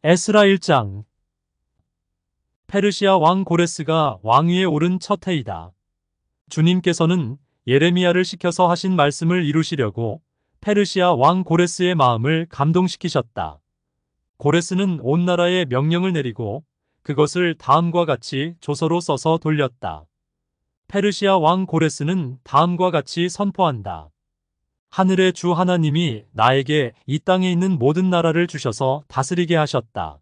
에스라 1장. 페르시아 왕 고레스가 왕위에 오른 첫 해이다. 주님께서는 예레미야를 시켜서 하신 말씀을 이루시려고 페르시아 왕 고레스의 마음을 감동시키셨다. 고레스는 온 나라에 명령을 내리고 그것을 다음과 같이 조서로 써서 돌렸다. 페르시아 왕 고레스는 다음과 같이 선포한다. 하늘의 주 하나님이 나에게 이 땅에 있는 모든 나라를 주셔서 다스리게 하셨다.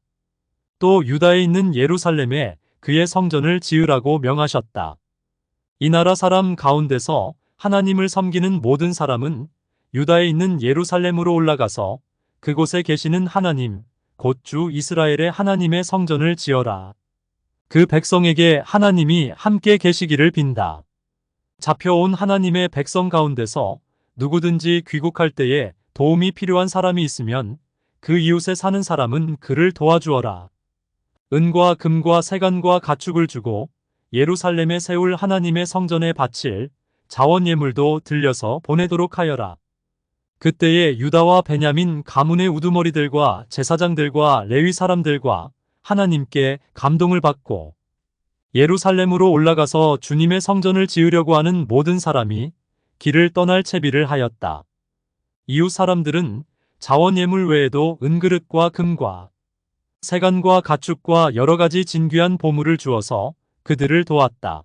또 유다에 있는 예루살렘에 그의 성전을 지으라고 명하셨다. 이 나라 사람 가운데서 하나님을 섬기는 모든 사람은 유다에 있는 예루살렘으로 올라가서 그곳에 계시는 하나님, 곧 주 이스라엘의 하나님의 성전을 지어라. 그 백성에게 하나님이 함께 계시기를 빈다. 잡혀온 하나님의 백성 가운데서 누구든지 귀국할 때에 도움이 필요한 사람이 있으면 그 이웃에 사는 사람은 그를 도와주어라. 은과 금과 세간과 가축을 주고 예루살렘에 세울 하나님의 성전에 바칠 자원 예물도 들려서 보내도록 하여라. 그때에 유다와 베냐민 가문의 우두머리들과 제사장들과 레위 사람들과 하나님께 감동을 받고 예루살렘으로 올라가서 주님의 성전을 지으려고 하는 모든 사람이 길을 떠날 채비를 하였다. 이웃 사람들은 자원 예물 외에도 은그릇과 금과 세간과 가축과 여러 가지 진귀한 보물을 주어서 그들을 도왔다.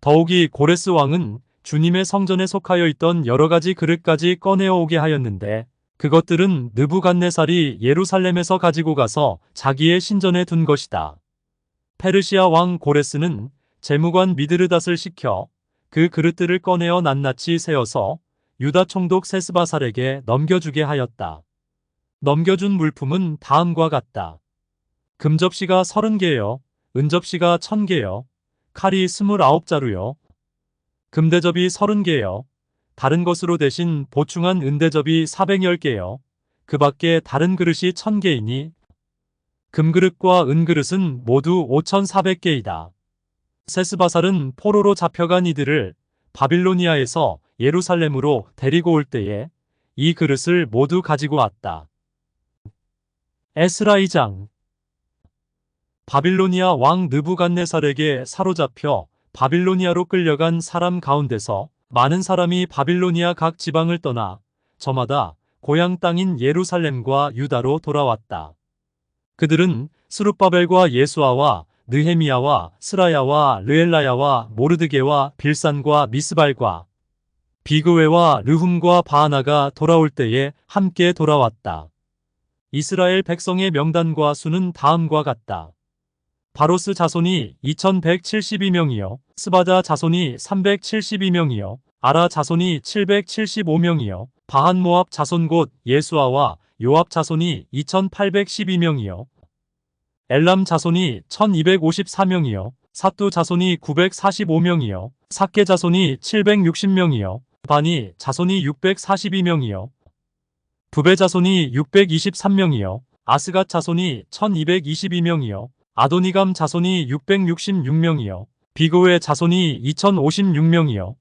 더욱이 고레스 왕은 주님의 성전에 속하여 있던 여러 가지 그릇까지 꺼내어 오게 하였는데 그것들은 느부갓네살이 예루살렘에서 가지고 가서 자기의 신전에 둔 것이다. 페르시아 왕 고레스는 재무관 미드르닷을 시켜 그 그릇들을 꺼내어 낱낱이 세어서 유다 총독 세스바살에게 넘겨주게 하였다. 넘겨준 물품은 다음과 같다. 금접시가 30개여, 은접시가 1000개여, 칼이 29자루여, 금대접이 30개여, 다른 것으로 대신 보충한 은대접이 410개여, 그 밖에 다른 그릇이 1000개이니 금그릇과 은그릇은 모두 5400개이다. 세스바살은 포로로 잡혀간 이들을 바빌로니아에서 예루살렘으로 데리고 올 때에 이 그릇을 모두 가지고 왔다. 에스라 2장. 바빌로니아 왕 느부갓네살에게 사로잡혀 바빌로니아로 끌려간 사람 가운데서 많은 사람이 바빌로니아 각 지방을 떠나 저마다 고향 땅인 예루살렘과 유다로 돌아왔다. 그들은 스룹바벨과 예수아와 느헤미야와 스라야와 르엘라야와 모르드게와 빌산과 미스발과 비그웨와 르훔과 바하나가 돌아올 때에 함께 돌아왔다. 이스라엘 백성의 명단과 수는 다음과 같다. 바로스 자손이 2172명이요, 스바다 자손이 372명이요, 아라 자손이 775명이요, 바한 모압 자손 곧 예수아와 요압 자손이 2812명이요, 엘람 자손이 1254명이요, 사뚜 자손이 945명이요, 삭게 자손이 760명이요, 바니 자손이 642명이요, 부베 자손이 623명이요, 아스갓 자손이 1222명이요, 아도니감 자손이 666명이요, 비고의 자손이 2056명이요,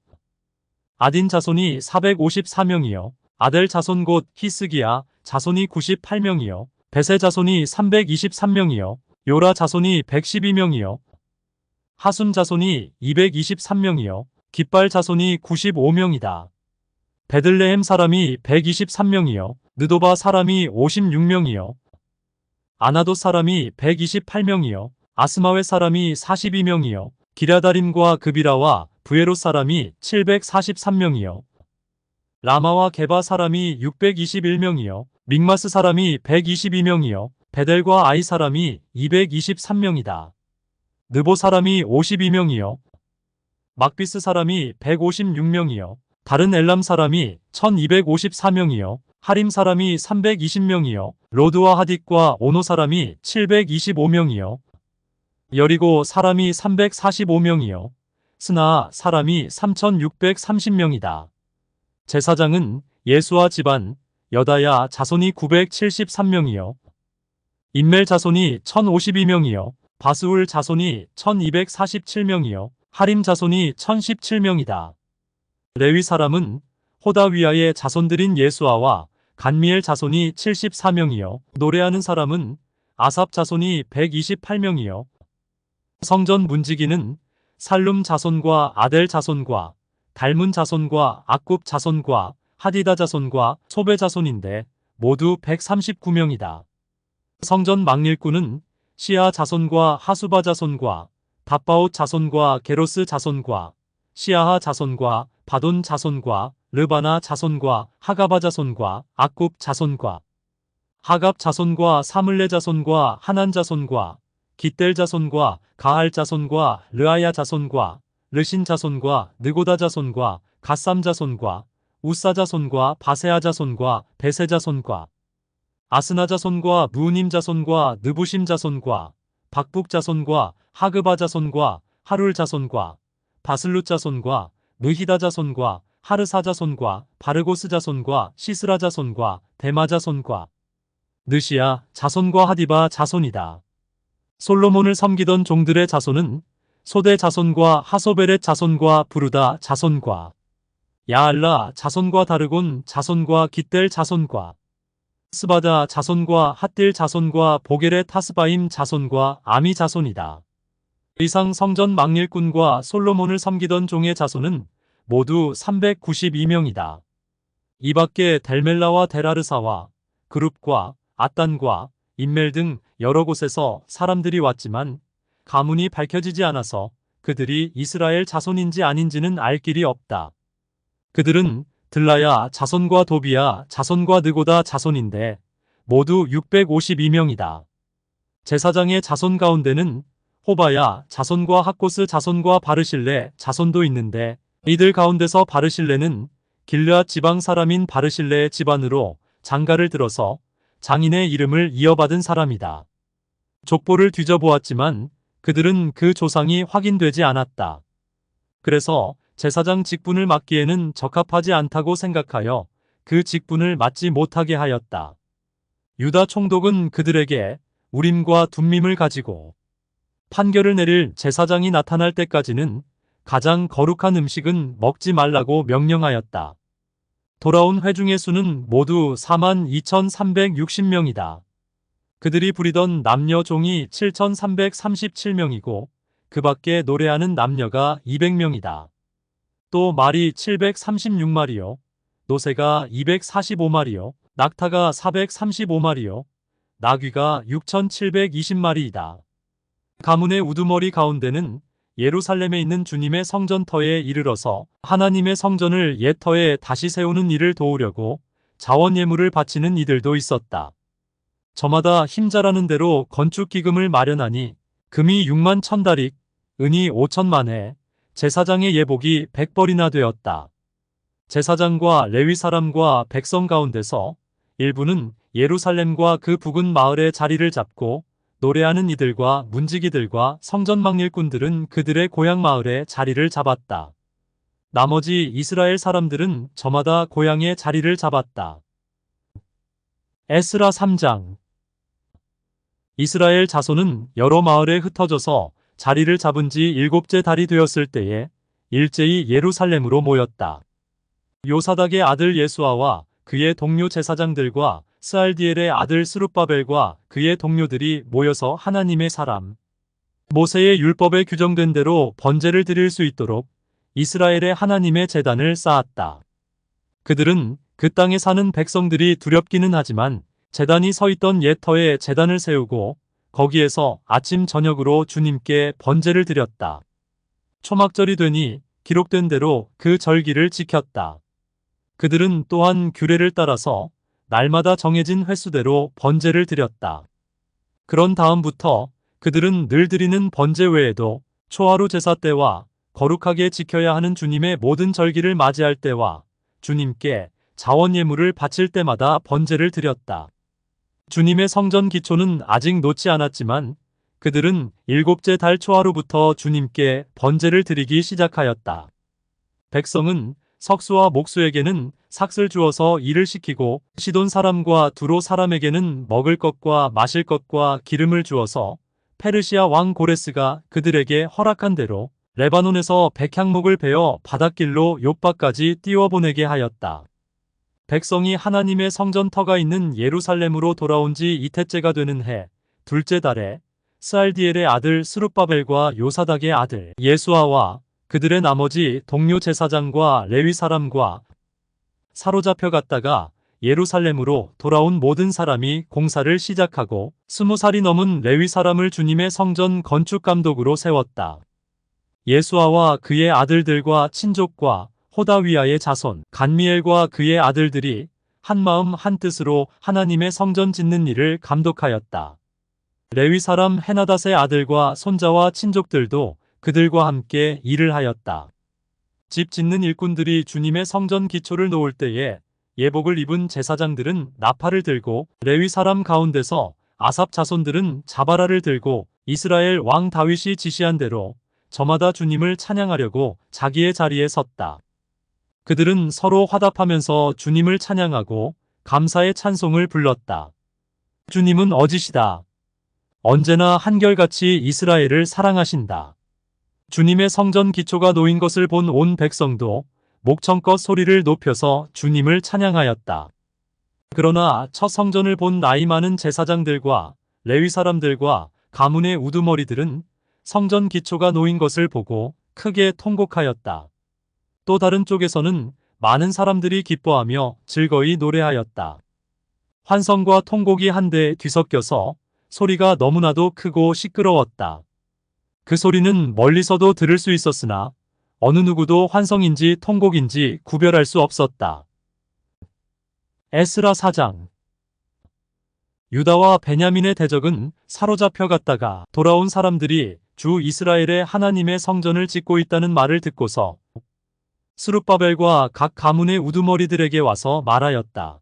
아딘 자손이 454명이요, 아델 자손 곧 히스기야 자손이 98명이요, 베세 자손이 323명이요, 요라 자손이 112명이요, 하숨 자손이 223명이요, 깃발 자손이 95명이다. 베들레헴 사람이 123명이요, 느도바 사람이 56명이요, 아나돗 사람이 128명이요, 아스마웨 사람이 42명이요, 기랴다림과 그비라와 부에롯 사람이 743명이요, 라마와 게바 사람이 621명이요, 믹마스 사람이 122명이요, 베델과 아이 사람이 223명이다. 느보 사람이 52명이요, 막비스 사람이 156명이요, 다른 엘람 사람이 1254명이요, 하림 사람이 320명이요, 로드와 하딕과 오노 사람이 725명이요, 여리고 사람이 345명이요, 스나 사람이 3630명이다. 제사장은 예수아 집안, 여다야 자손이 973명이요, 인멜 자손이 1052명이요, 바스울 자손이 1247명이요, 하림 자손이 1017명이다. 레위 사람은 호다위아의 자손들인 예수아와 간미엘 자손이 74명이요, 노래하는 사람은 아삽 자손이 128명이요. 성전 문지기는 살룸 자손과 아델 자손과 달문 자손과 악굽 자손과 하디다 자손과 소베 자손인데 모두 139명이다. 성전 막일꾼은 시아 자손과 하수바 자손과 답바옷 자손과 게로스 자손과 시아하 자손과 바돈 자손과 르바나 자손과 하가바 자손과 악굽 자손과 하갑 자손과 사물레 자손과 하난 자손과 깃델 자손과 가할 자손과 르아야 자손과 르신 자손과 느고다 자손과 갓삼 자손과 우사 자손과 바세아 자손과 베세 자손과 아스나 자손과 무님 자손과 느부심 자손과 박북 자손과 하그바 자손과 하룰 자손과 바슬룻 자손과 느히다 자손과 하르사 자손과 바르고스 자손과 시스라 자손과 데마 자손과 느시아 자손과 하디바 자손이다. 솔로몬을 섬기던 종들의 자손은 소대 자손과 하소베렛 자손과 부르다 자손과 야알라 자손과 다르곤 자손과 깃델 자손과 스바다 자손과 핫딜 자손과 보게렛 하스바임 자손과 아미 자손이다. 이상 성전 막일꾼과 솔로몬을 섬기던 종의 자손은 모두 392명이다. 이 밖에 델멜라와 데라르사와 그룹과 아단과 인멜 등 여러 곳에서 사람들이 왔지만 가문이 밝혀지지 않아서 그들이 이스라엘 자손인지 아닌지는 알 길이 없다. 그들은 들라야 자손과 도비야 자손과 느고다 자손인데 모두 652명이다. 제사장의 자손 가운데는 호바야 자손과 학고스 자손과 바르실레 자손도 있는데 이들 가운데서 바르실레는 길르앗 지방 사람인 바르실레의 집안으로 장가를 들어서 장인의 이름을 이어받은 사람이다. 족보를 뒤져보았지만 그들은 그 조상이 확인되지 않았다. 그래서 제사장 직분을 맡기에는 적합하지 않다고 생각하여 그 직분을 맡지 못하게 하였다. 유다 총독은 그들에게 우림과 둠밈을 가지고 판결을 내릴 제사장이 나타날 때까지는 가장 거룩한 음식은 먹지 말라고 명령하였다. 돌아온 회중의 수는 모두 42,360명이다. 그들이 부리던 남녀 종이 7,337명이고 그 밖에 노래하는 남녀가 200명이다. 또 말이 736마리요, 노새가 245마리요, 낙타가 435마리요, 나귀가 6,720마리이다. 가문의 우두머리 가운데는 예루살렘에 있는 주님의 성전터에 이르러서 하나님의 성전을 옛 터에 다시 세우는 일을 도우려고 자원 예물을 바치는 이들도 있었다. 저마다 힘자라는 대로 건축 기금을 마련하니 금이 6만 1,000다릭, 은이 5천만 회, 제사장의 예복이 100벌이나 되었다. 제사장과 레위 사람과 백성 가운데서 일부는 예루살렘과 그 부근 마을에 자리를 잡고 노래하는 이들과 문지기들과 성전 막일꾼들은 그들의 고향 마을에 자리를 잡았다. 나머지 이스라엘 사람들은 저마다 고향에 자리를 잡았다. 에스라 3장. 이스라엘 자손은 여러 마을에 흩어져서 자리를 잡은 지 7째 달이 되었을 때에 일제히 예루살렘으로 모였다. 요사닥의 아들 예수아와 그의 동료 제사장들과 스알디엘의 아들 스룹바벨과 그의 동료들이 모여서 하나님의 사람 모세의 율법에 규정된 대로 번제를 드릴 수 있도록 이스라엘의 하나님의 제단을 쌓았다. 그들은 그 땅에 사는 백성들이 두렵기는 하지만 제단이 서 있던 옛 터에 제단을 세우고 거기에서 아침 저녁으로 주님께 번제를 드렸다. 초막절이 되니 기록된 대로 그 절기를 지켰다. 그들은 또한 규례를 따라서 날마다 정해진 횟수대로 번제를 드렸다. 그런 다음부터 그들은 늘 드리는 번제 외에도 초하루 제사 때와 거룩하게 지켜야 하는 주님의 모든 절기를 맞이할 때와 주님께 자원 예물을 바칠 때마다 번제를 드렸다. 주님의 성전 기초는 아직 놓지 않았지만 그들은 7째 달 초하루부터 주님께 번제를 드리기 시작하였다. 백성은 석수와 목수에게는 삭슬 주어서 일을 시키고 시돈 사람과 두로 사람에게는 먹을 것과 마실 것과 기름을 주어서 페르시아 왕 고레스가 그들에게 허락한 대로 레바논에서 백향목을 베어 바닷길로 욥바까지 띄워보내게 하였다. 백성이 하나님의 성전터가 있는 예루살렘으로 돌아온 지 이태째가 되는 해 둘째 달에 스알디엘의 아들 스룹바벨과 요사닥의 아들 예수아와 그들의 나머지 동료 제사장과 레위 사람과 사로잡혀 갔다가 예루살렘으로 돌아온 모든 사람이 공사를 시작하고 20살이 넘은 레위 사람을 주님의 성전 건축 감독으로 세웠다. 예수아와 그의 아들들과 친족과 호다위아의 자손 간미엘과 그의 아들들이 한마음 한뜻으로 하나님의 성전 짓는 일을 감독하였다. 레위 사람 헤나닷의 아들과 손자와 친족들도 그들과 함께 일을 하였다. 집 짓는 일꾼들이 주님의 성전 기초를 놓을 때에 예복을 입은 제사장들은 나팔을 들고 레위 사람 가운데서 아삽 자손들은 자바라를 들고 이스라엘 왕 다윗이 지시한 대로 저마다 주님을 찬양하려고 자기의 자리에 섰다. 그들은 서로 화답하면서 주님을 찬양하고 감사의 찬송을 불렀다. 주님은 어지시다. 언제나 한결같이 이스라엘을 사랑하신다. 주님의 성전 기초가 놓인 것을 본 온 백성도 목청껏 소리를 높여서 주님을 찬양하였다. 그러나 첫 성전을 본 나이 많은 제사장들과 레위 사람들과 가문의 우두머리들은 성전 기초가 놓인 것을 보고 크게 통곡하였다. 또 다른 쪽에서는 많은 사람들이 기뻐하며 즐거이 노래하였다. 환성과 통곡이 한데 뒤섞여서 소리가 너무나도 크고 시끄러웠다. 그 소리는 멀리서도 들을 수 있었으나 어느 누구도 환성인지 통곡인지 구별할 수 없었다. 에스라 4장. 유다와 베냐민의 대적은 사로잡혀 갔다가 돌아온 사람들이 주 이스라엘의 하나님의 성전을 짓고 있다는 말을 듣고서 스룹바벨과 각 가문의 우두머리들에게 와서 말하였다.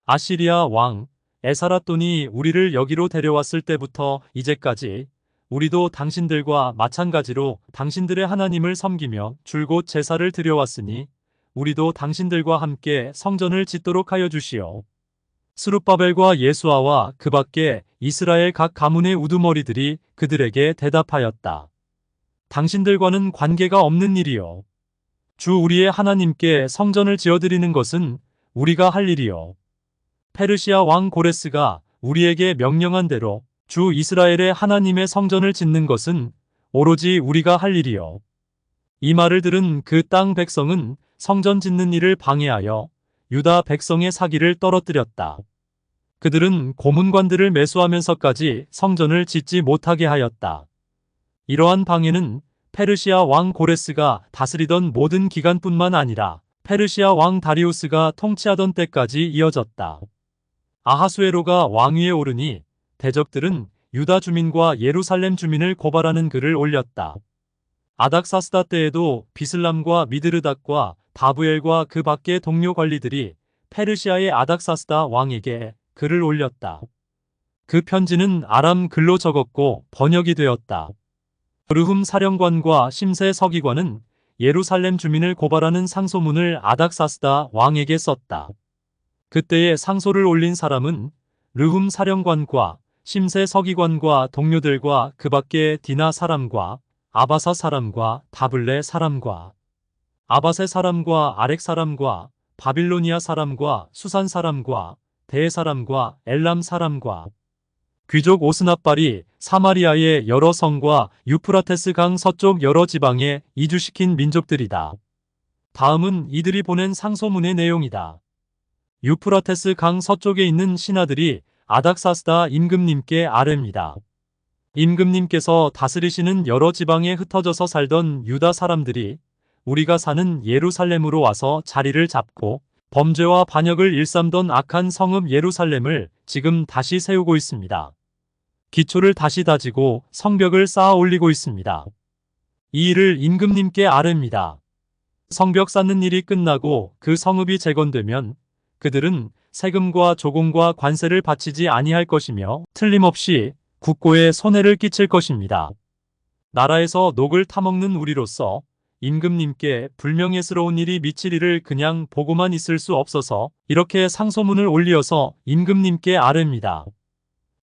아시리아 왕 에사라돈이 우리를 여기로 데려왔을 때부터 이제까지 우리도 당신들과 마찬가지로 당신들의 하나님을 섬기며 줄곧 제사를 드려왔으니 우리도 당신들과 함께 성전을 짓도록 하여 주시오. 스룹바벨과 예수아와 그 밖에 이스라엘 각 가문의 우두머리들이 그들에게 대답하였다. 당신들과는 관계가 없는 일이요. 주 우리의 하나님께 성전을 지어드리는 것은 우리가 할 일이요. 페르시아 왕 고레스가 우리에게 명령한 대로 주 이스라엘의 하나님의 성전을 짓는 것은 오로지 우리가 할 일이요. 이 말을 들은 그 땅 백성은 성전 짓는 일을 방해하여 유다 백성의 사기를 떨어뜨렸다. 그들은 고문관들을 매수하면서까지 성전을 짓지 못하게 하였다. 이러한 방해는 페르시아 왕 고레스가 다스리던 모든 기간뿐만 아니라 페르시아 왕 다리우스가 통치하던 때까지 이어졌다. 아하수에로가 왕위에 오르니 대적들은 유다 주민과 예루살렘 주민을 고발하는 글을 올렸다. 아닥사스다 때에도 비슬람과 미드르닷과 다부엘과 그 밖의 동료 관리들이 페르시아의 아닥사스다 왕에게 글을 올렸다. 그 편지는 아람 글로 적었고 번역이 되었다. 르훔 사령관과 심세 서기관은 예루살렘 주민을 고발하는 상소문을 아닥사스다 왕에게 썼다. 그때에 상소를 올린 사람은 르훔 사령관과 심세 서기관과 동료들과 그 밖에 디나 사람과 아바사 사람과 다블레 사람과 아바세 사람과 아렉 사람과 바빌로니아 사람과 수산 사람과 대 사람과 엘람 사람과 귀족 오스납발이 사마리아의 여러 성과 유프라테스 강 서쪽 여러 지방에 이주시킨 민족들이다. 다음은 이들이 보낸 상소문의 내용이다. 유프라테스 강 서쪽에 있는 신하들이 아닥사스다 임금님께 아뢰입니다. 임금님께서 다스리시는 여러 지방에 흩어져서 살던 유다 사람들이 우리가 사는 예루살렘으로 와서 자리를 잡고 범죄와 반역을 일삼던 악한 성읍 예루살렘을 지금 다시 세우고 있습니다. 기초를 다시 다지고 성벽을 쌓아 올리고 있습니다. 이 일을 임금님께 아뢰입니다. 성벽 쌓는 일이 끝나고 그 성읍이 재건되면 그들은 세금과 조공과 관세를 바치지 아니할 것이며 틀림없이 국고에 손해를 끼칠 것입니다. 나라에서 녹을 타먹는 우리로서 임금님께 불명예스러운 일이 미칠 일을 그냥 보고만 있을 수 없어서 이렇게 상소문을 올리어서 임금님께 아뢰입니다.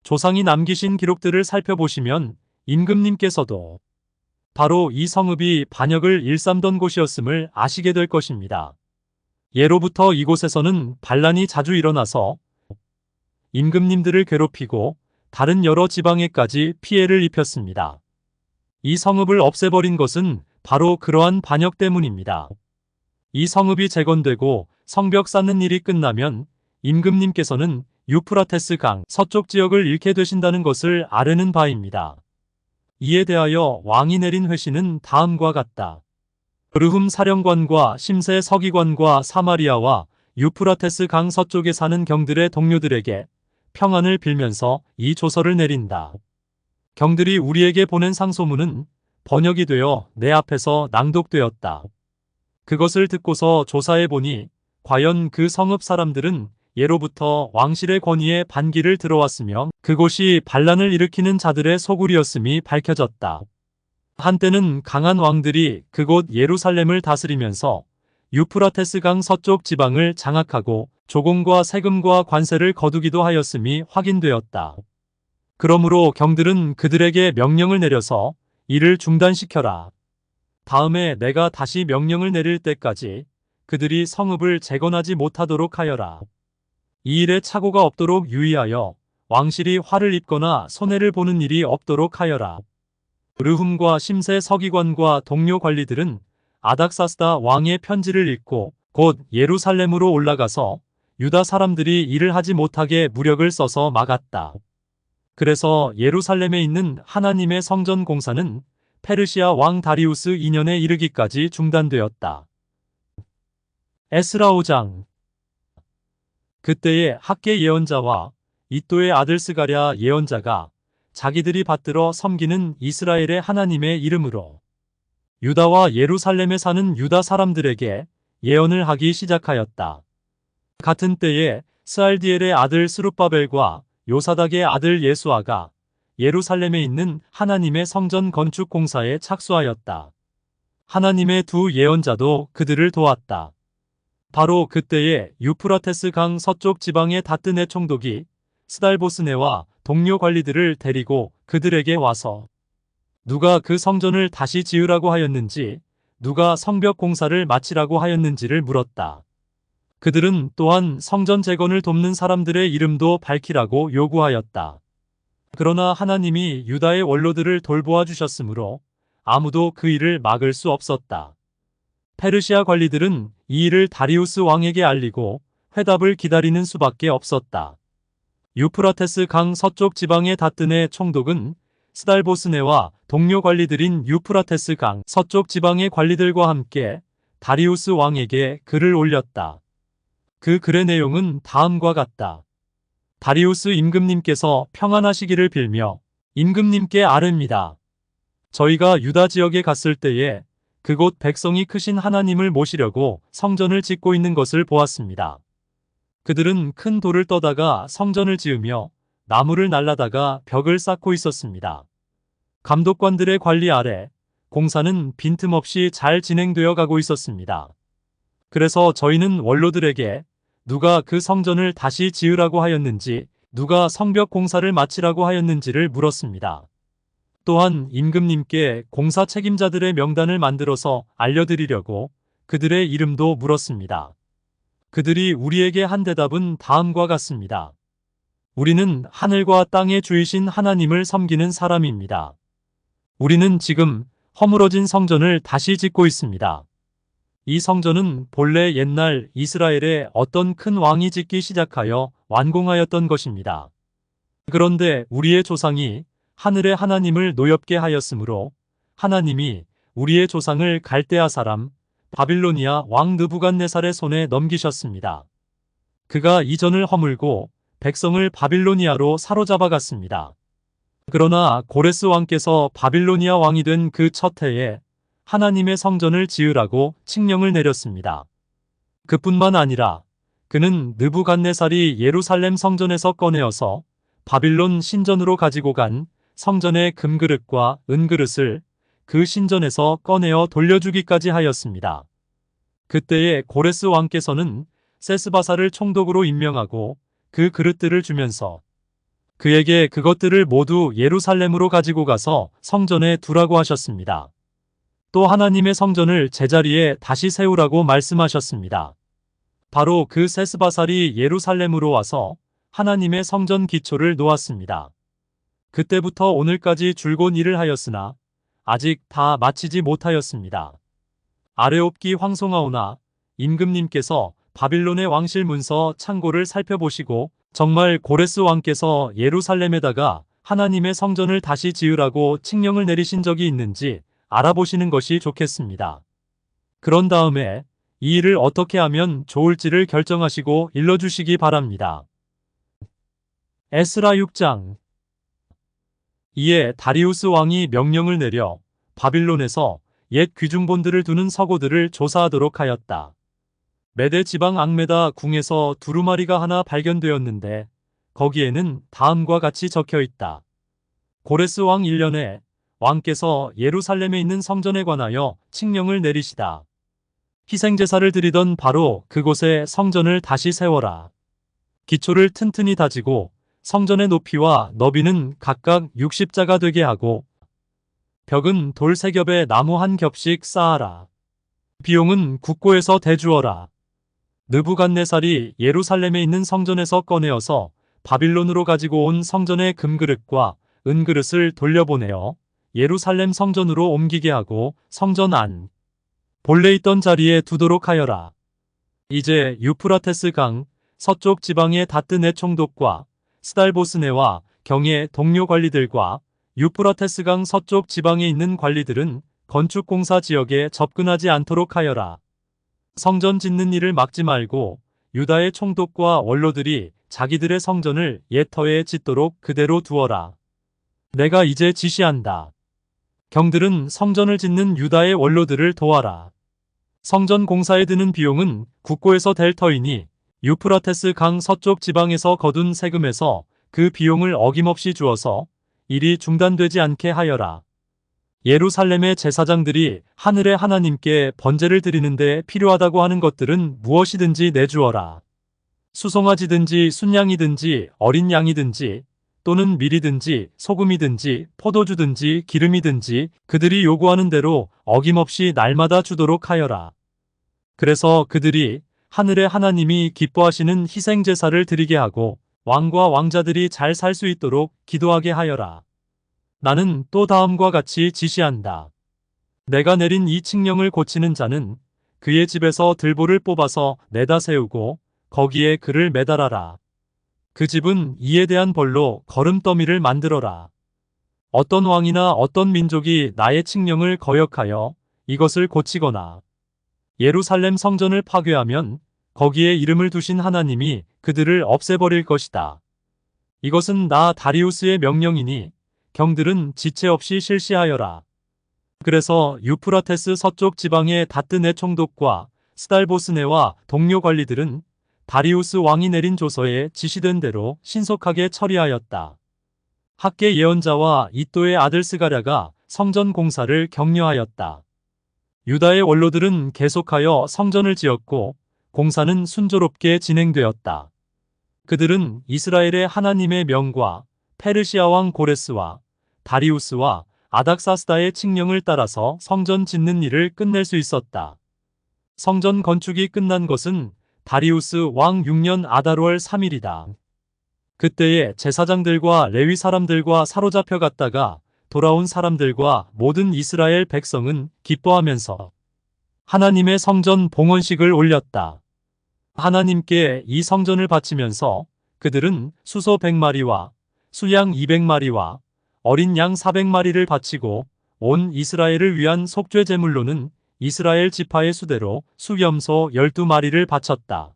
조상이 남기신 기록들을 살펴보시면 임금님께서도 바로 이 성읍이 반역을 일삼던 곳이었음을 아시게 될 것입니다. 예로부터 이곳에서는 반란이 자주 일어나서 임금님들을 괴롭히고 다른 여러 지방에까지 피해를 입혔습니다. 이 성읍을 없애버린 것은 바로 그러한 반역 때문입니다. 이 성읍이 재건되고 성벽 쌓는 일이 끝나면 임금님께서는 유프라테스 강 서쪽 지역을 잃게 되신다는 것을 아뢰는 바입니다. 이에 대하여 왕이 내린 회신은 다음과 같다. 르훔 사령관과 심세 서기관과 사마리아와 유프라테스 강 서쪽에 사는 경들의 동료들에게 평안을 빌면서 이 조서를 내린다. 경들이 우리에게 보낸 상소문은 번역이 되어 내 앞에서 낭독되었다. 그것을 듣고서 조사해보니 과연 그 성읍 사람들은 예로부터 왕실의 권위에 반기를 들어왔으며 그곳이 반란을 일으키는 자들의 소굴이었음이 밝혀졌다. 한때는 강한 왕들이 그곳 예루살렘을 다스리면서 유프라테스 강 서쪽 지방을 장악하고 조공과 세금과 관세를 거두기도 하였음이 확인되었다. 그러므로 경들은 그들에게 명령을 내려서 이를 중단시켜라. 다음에 내가 다시 명령을 내릴 때까지 그들이 성읍을 재건하지 못하도록 하여라. 이 일에 착오가 없도록 유의하여 왕실이 화를 입거나 손해를 보는 일이 없도록 하여라. 르훔과 심세 서기관과 동료 관리들은 아닥사스다 왕의 편지를 읽고 곧 예루살렘으로 올라가서 유다 사람들이 일을 하지 못하게 무력을 써서 막았다. 그래서 예루살렘에 있는 하나님의 성전 공사는 페르시아 왕 다리우스 2년에 이르기까지 중단되었다. 에스라 5장. 그때에 학계 예언자와 이또의 아들 스가랴 예언자가 자기들이 받들어 섬기는 이스라엘의 하나님의 이름으로 유다와 예루살렘에 사는 유다 사람들에게 예언을 하기 시작하였다. 같은 때에 스알디엘의 아들 스룹바벨과 요사닥의 아들 예수아가 예루살렘에 있는 하나님의 성전 건축 공사에 착수하였다. 하나님의 두 예언자도 그들을 도왔다. 바로 그때에 유프라테스 강 서쪽 지방의 다뜨네 총독이 스달보스네와 동료 관리들을 데리고 그들에게 와서 누가 그 성전을 다시 지으라고 하였는지, 누가 성벽 공사를 마치라고 하였는지를 물었다. 그들은 또한 성전 재건을 돕는 사람들의 이름도 밝히라고 요구하였다. 그러나 하나님이 유다의 원로들을 돌보아 주셨으므로 아무도 그 일을 막을 수 없었다. 페르시아 관리들은 이 일을 다리우스 왕에게 알리고 회답을 기다리는 수밖에 없었다. 유프라테스 강 서쪽 지방의 다뜨네 총독은 스달보스네와 동료 관리들인 유프라테스 강 서쪽 지방의 관리들과 함께 다리우스 왕에게 글을 올렸다. 그 글의 내용은 다음과 같다. 다리우스 임금님께서 평안하시기를 빌며 임금님께 아뢰입니다. 저희가 유다 지역에 갔을 때에 그곳 백성이 크신 하나님을 모시려고 성전을 짓고 있는 것을 보았습니다. 그들은 큰 돌을 떠다가 성전을 지으며 나무를 날라다가 벽을 쌓고 있었습니다. 감독관들의 관리 아래 공사는 빈틈없이 잘 진행되어 가고 있었습니다. 그래서 저희는 원로들에게 누가 그 성전을 다시 지으라고 하였는지, 누가 성벽 공사를 마치라고 하였는지를 물었습니다. 또한 임금님께 공사 책임자들의 명단을 만들어서 알려드리려고 그들의 이름도 물었습니다. 그들이 우리에게 한 대답은 다음과 같습니다. 우리는 하늘과 땅의 주이신 하나님을 섬기는 사람입니다. 우리는 지금 허물어진 성전을 다시 짓고 있습니다. 이 성전은 본래 옛날 이스라엘의 어떤 큰 왕이 짓기 시작하여 완공하였던 것입니다. 그런데 우리의 조상이 하늘의 하나님을 노엽게 하였으므로 하나님이 우리의 조상을 갈대아 사람 바빌로니아 왕 느부갓네살의 손에 넘기셨습니다. 그가 이전을 허물고 백성을 바빌로니아로 사로잡아 갔습니다. 그러나 고레스 왕께서 바빌로니아 왕이 된 그 첫 해에 하나님의 성전을 지으라고 칙령을 내렸습니다. 그뿐만 아니라 그는 느부갓네살이 예루살렘 성전에서 꺼내어서 바빌론 신전으로 가지고 간 성전의 금그릇과 은그릇을 그 신전에서 꺼내어 돌려주기까지 하였습니다. 그때에 고레스 왕께서는 세스바사를 총독으로 임명하고 그 그릇들을 주면서 그에게 그것들을 모두 예루살렘으로 가지고 가서 성전에 두라고 하셨습니다. 또 하나님의 성전을 제자리에 다시 세우라고 말씀하셨습니다. 바로 그 세스바살이 예루살렘으로 와서 하나님의 성전 기초를 놓았습니다. 그때부터 오늘까지 줄곧 일을 하였으나 아직 다 마치지 못하였습니다. 아레옵기 황송하오나 임금님께서 바빌론의 왕실 문서 창고를 살펴보시고 정말 고레스 왕께서 예루살렘에다가 하나님의 성전을 다시 지으라고 칙령을 내리신 적이 있는지 알아보시는 것이 좋겠습니다. 그런 다음에 이 일을 어떻게 하면 좋을지를 결정하시고 일러주시기 바랍니다. 에스라 6장. 이에 다리우스 왕이 명령을 내려 바빌론에서 옛 귀중본들을 두는 서고들을 조사하도록 하였다. 메대 지방 앙메다 궁에서 두루마리가 하나 발견되었는데 거기에는 다음과 같이 적혀 있다. 고레스 왕 1년에 왕께서 예루살렘에 있는 성전에 관하여 칙령을 내리시다. 희생제사를 드리던 바로 그곳에 성전을 다시 세워라. 기초를 튼튼히 다지고 성전의 높이와 너비는 각각 60자가 되게 하고 벽은 돌 3겹에 나무 1겹씩 쌓아라. 비용은 국고에서 대주어라. 느부갓네살이 예루살렘에 있는 성전에서 꺼내어서 바빌론으로 가지고 온 성전의 금그릇과 은그릇을 돌려보내어 예루살렘 성전으로 옮기게 하고 성전 안 본래 있던 자리에 두도록 하여라. 이제 유프라테스 강 서쪽 지방의 다뜨네 총독과 스달보스네와 경의 동료 관리들과 유프라테스 강 서쪽 지방에 있는 관리들은 건축공사 지역에 접근하지 않도록 하여라. 성전 짓는 일을 막지 말고 유다의 총독과 원로들이 자기들의 성전을 옛 터에 짓도록 그대로 두어라. 내가 이제 지시한다. 경들은 성전을 짓는 유다의 원로들을 도와라. 성전 공사에 드는 비용은 국고에서 될 터이니 유프라테스 강 서쪽 지방에서 거둔 세금에서 그 비용을 어김없이 주어서 일이 중단되지 않게 하여라. 예루살렘의 제사장들이 하늘의 하나님께 번제를 드리는데 필요하다고 하는 것들은 무엇이든지 내주어라. 수송아지든지 순양이든지 어린 양이든지 또는 밀이든지 소금이든지 포도주든지 기름이든지 그들이 요구하는 대로 어김없이 날마다 주도록 하여라. 그래서 그들이 하늘의 하나님이 기뻐하시는 희생제사를 드리게 하고 왕과 왕자들이 잘 살 수 있도록 기도하게 하여라. 나는 또 다음과 같이 지시한다. 내가 내린 이 칙령을 고치는 자는 그의 집에서 들보를 뽑아서 내다 세우고 거기에 그를 매달아라. 그 집은 이에 대한 벌로 거름더미를 만들어라. 어떤 왕이나 어떤 민족이 나의 칙령을 거역하여 이것을 고치거나 예루살렘 성전을 파괴하면 거기에 이름을 두신 하나님이 그들을 없애버릴 것이다. 이것은 나 다리우스의 명령이니 경들은 지체 없이 실시하여라. 그래서 유프라테스 서쪽 지방의 다뜨네 총독과 스달보스네와 동료 관리들은 다리우스 왕이 내린 조서에 지시된 대로 신속하게 처리하였다. 학계 예언자와 이또의 아들 스가랴가 성전 공사를 격려하였다. 유다의 원로들은 계속하여 성전을 지었고 공사는 순조롭게 진행되었다. 그들은 이스라엘의 하나님의 명과 페르시아 왕 고레스와 다리우스와 아닥사스다의 칙령을 따라서 성전 짓는 일을 끝낼 수 있었다. 성전 건축이 끝난 것은 다리우스 왕 6년 아달월 3일이다. 그때에 제사장들과 레위 사람들과 사로잡혀 갔다가 돌아온 사람들과 모든 이스라엘 백성은 기뻐하면서 하나님의 성전 봉헌식을 올렸다. 하나님께 이 성전을 바치면서 그들은 수소 100마리와 수양 200마리와 어린 양 400마리를 바치고 온 이스라엘을 위한 속죄 제물로는 이스라엘 지파의 수대로 수염소 12마리를 바쳤다.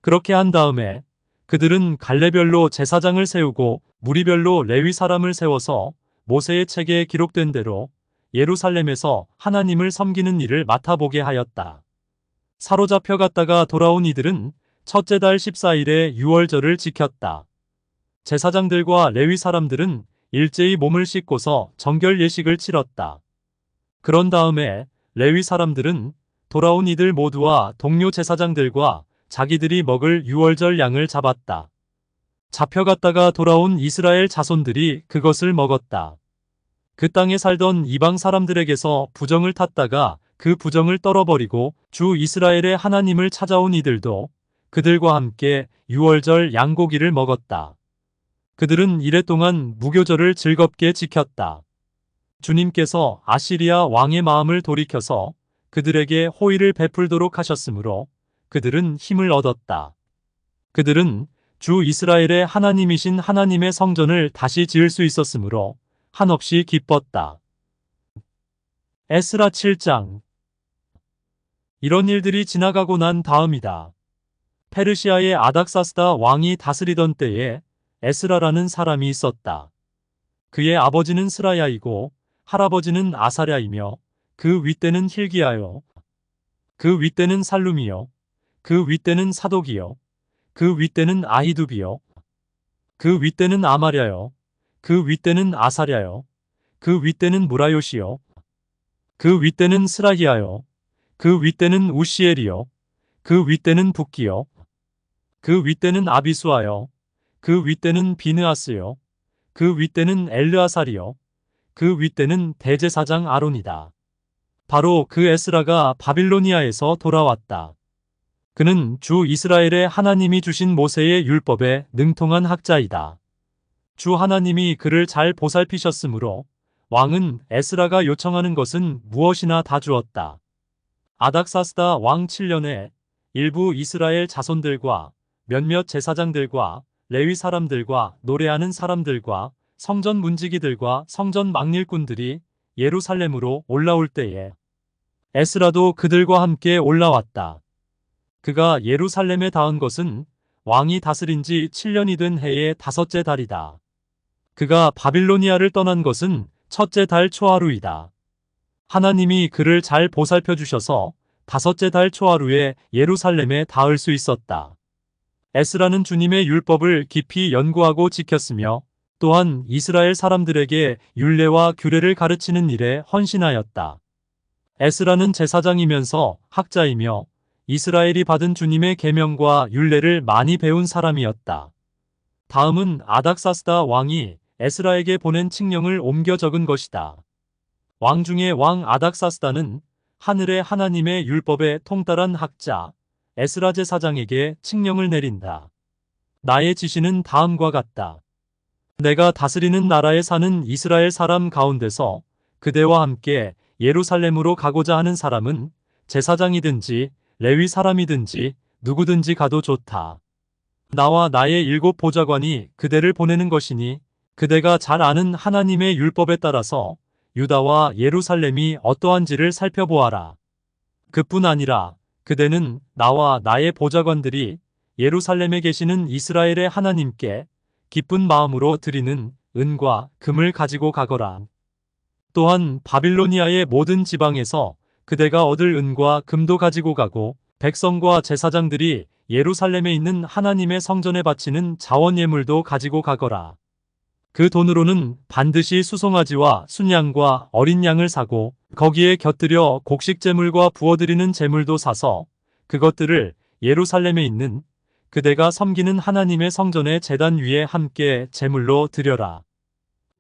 그렇게 한 다음에 그들은 갈래별로 제사장을 세우고 무리별로 레위 사람을 세워서 모세의 책에 기록된 대로 예루살렘에서 하나님을 섬기는 일을 맡아보게 하였다. 사로잡혀 갔다가 돌아온 이들은 첫째 달 14일에 유월절을 지켰다. 제사장들과 레위 사람들은 일제히 몸을 씻고서 정결 예식을 치렀다. 그런 다음에 레위 사람들은 돌아온 이들 모두와 동료 제사장들과 자기들이 먹을 유월절 양을 잡았다. 잡혀갔다가 돌아온 이스라엘 자손들이 그것을 먹었다. 그 땅에 살던 이방 사람들에게서 부정을 탔다가 그 부정을 떨어버리고 주 이스라엘의 하나님을 찾아온 이들도 그들과 함께 유월절 양고기를 먹었다. 그들은 이랫동안 무교절을 즐겁게 지켰다. 주님께서 아시리아 왕의 마음을 돌이켜서 그들에게 호의를 베풀도록 하셨으므로 그들은 힘을 얻었다. 그들은 주 이스라엘의 하나님이신 하나님의 성전을 다시 지을 수 있었으므로 한없이 기뻤다. 에스라 7장. 이런 일들이 지나가고 난 다음이다. 페르시아의 아닥사스다 왕이 다스리던 때에 에스라라는 사람이 있었다. 그의 아버지는 스라야이고 할아버지는 아사랴이며 그 윗대는 힐기야요. 그 윗대는 살룸이요. 그 윗대는 사독이요. 그 윗대는 아히두비요. 그 윗대는 아마랴요. 그 윗대는 아사랴요. 그 윗대는 무라요시요. 그 윗대는 스라히야요. 그 윗대는 우시엘이요. 그 윗대는 붓기요. 그 윗대는 아비수아요. 그 윗대는 비느아스요. 그 윗대는 엘르아살이요. 그 윗대는 대제사장 아론이다. 바로 그 에스라가 바빌로니아에서 돌아왔다. 그는 주 이스라엘의 하나님이 주신 모세의 율법에 능통한 학자이다. 주 하나님이 그를 잘 보살피셨으므로 왕은 에스라가 요청하는 것은 무엇이나 다 주었다. 아닥사스다 왕 7년에 일부 이스라엘 자손들과 몇몇 제사장들과 레위 사람들과 노래하는 사람들과 성전 문지기들과 성전 막일꾼들이 예루살렘으로 올라올 때에 에스라도 그들과 함께 올라왔다. 그가 예루살렘에 닿은 것은 왕이 다스린 지 7년이 된 해의 5째 달이다. 그가 바빌로니아를 떠난 것은 첫째 달 초하루이다. 하나님이 그를 잘 보살펴 주셔서 5째 달 초하루에 예루살렘에 닿을 수 있었다. 에스라는 주님의 율법을 깊이 연구하고 지켰으며 또한 이스라엘 사람들에게 율례와 규례를 가르치는 일에 헌신하였다. 에스라는 제사장이면서 학자이며 이스라엘이 받은 주님의 계명과 율례를 많이 배운 사람이었다. 다음은 아닥사스다 왕이 에스라에게 보낸 칙령을 옮겨 적은 것이다. 왕 중에 왕 아닥사스다는 하늘의 하나님의 율법에 통달한 학자 에스라 제사장에게 칙령을 내린다. 나의 지시는 다음과 같다. 내가 다스리는 나라에 사는 이스라엘 사람 가운데서 그대와 함께 예루살렘으로 가고자 하는 사람은 제사장이든지 레위 사람이든지 누구든지 가도 좋다. 나와 나의 7 보좌관이 그대를 보내는 것이니 그대가 잘 아는 하나님의 율법에 따라서 유다와 예루살렘이 어떠한지를 살펴보아라. 그뿐 아니라 그대는 나와 나의 보좌관들이 예루살렘에 계시는 이스라엘의 하나님께 기쁜 마음으로 드리는 은과 금을 가지고 가거라. 또한 바빌로니아의 모든 지방에서 그대가 얻을 은과 금도 가지고 가고 백성과 제사장들이 예루살렘에 있는 하나님의 성전에 바치는 자원 예물도 가지고 가거라. 그 돈으로는 반드시 수송아지와 순양과 어린 양을 사고 거기에 곁들여 곡식 제물과 부어드리는 제물도 사서 그것들을 예루살렘에 있는 그대가 섬기는 하나님의 성전의 제단 위에 함께 제물로 드려라.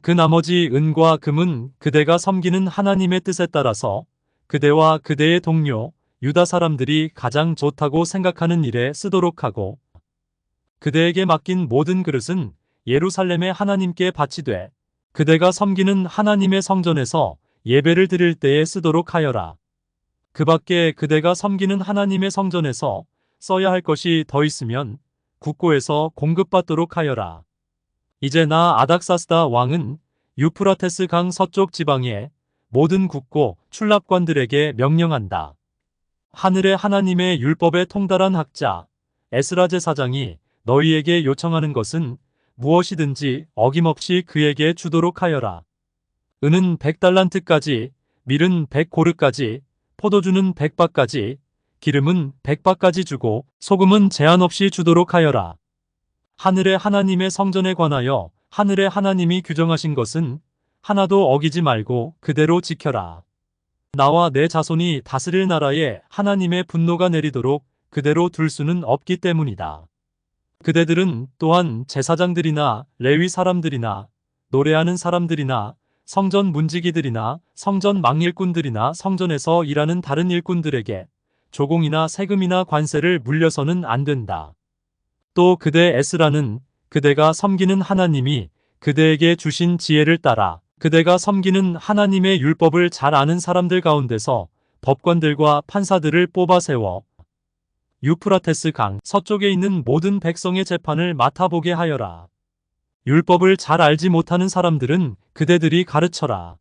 그 나머지 은과 금은 그대가 섬기는 하나님의 뜻에 따라서 그대와 그대의 동료 유다 사람들이 가장 좋다고 생각하는 일에 쓰도록 하고 그대에게 맡긴 모든 그릇은 예루살렘의 하나님께 바치되 그대가 섬기는 하나님의 성전에서 예배를 드릴 때에 쓰도록 하여라. 그 밖에 그대가 섬기는 하나님의 성전에서 써야 할 것이 더 있으면 국고에서 공급받도록 하여라. 이제 나 아닥사스다 왕은 유프라테스 강 서쪽 지방의 모든 국고 출납관들에게 명령한다. 하늘의 하나님의 율법에 통달한 학자 에스라 제사장이 너희에게 요청하는 것은 무엇이든지 어김없이 그에게 주도록 하여라. 은은 100달란트까지, 밀은 100고르까지, 포도주는 100바까지, 기름은 100바까지 주고 소금은 제한 없이 주도록 하여라. 하늘의 하나님의 성전에 관하여 하늘의 하나님이 규정하신 것은 하나도 어기지 말고 그대로 지켜라. 나와 내 자손이 다스릴 나라에 하나님의 분노가 내리도록 그대로 둘 수는 없기 때문이다. 그대들은 또한 제사장들이나 레위 사람들이나 노래하는 사람들이나 성전 문지기들이나 성전 막일꾼들이나 성전에서 일하는 다른 일꾼들에게 조공이나 세금이나 관세를 물려서는 안 된다. 또 그대 에스라는 그대가 섬기는 하나님이 그대에게 주신 지혜를 따라 그대가 섬기는 하나님의 율법을 잘 아는 사람들 가운데서 법관들과 판사들을 뽑아 세워 유프라테스 강 서쪽에 있는 모든 백성의 재판을 맡아보게 하여라. 율법을 잘 알지 못하는 사람들은 그대들이 가르쳐라.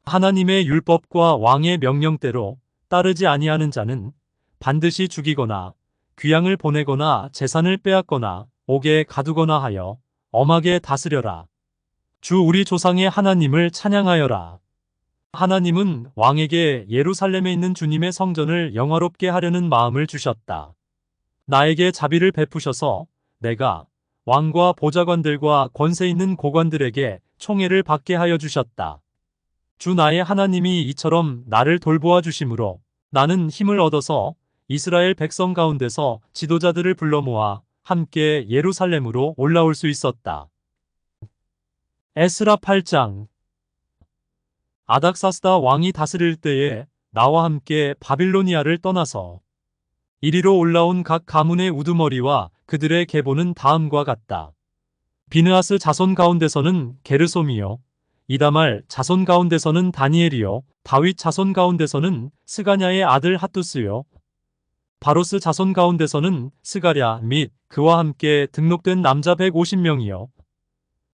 하나님의 율법과 왕의 명령대로 따르지 아니하는 자는 반드시 죽이거나 귀양을 보내거나 재산을 빼앗거나 옥에 가두거나 하여 엄하게 다스려라. 주 우리 조상의 하나님을 찬양하여라. 하나님은 왕에게 예루살렘에 있는 주님의 성전을 영화롭게 하려는 마음을 주셨다. 나에게 자비를 베푸셔서 내가 왕과 보좌관들과 권세 있는 고관들에게 총애를 받게 하여 주셨다. 주 나의 하나님이 이처럼 나를 돌보아 주심으로 나는 힘을 얻어서 이스라엘 백성 가운데서 지도자들을 불러 모아 함께 예루살렘으로 올라올 수 있었다. 에스라 8장. 아닥사스다 왕이 다스릴 때에 나와 함께 바빌로니아를 떠나서 이리로 올라온 각 가문의 우두머리와 그들의 계보는 다음과 같다. 비느하스 자손 가운데서는 게르솜이요, 이다말 자손 가운데서는 다니엘이요, 다윗 자손 가운데서는 스가냐의 아들 핫두스요, 바로스 자손 가운데서는 스가랴 및 그와 함께 등록된 남자 150명이요,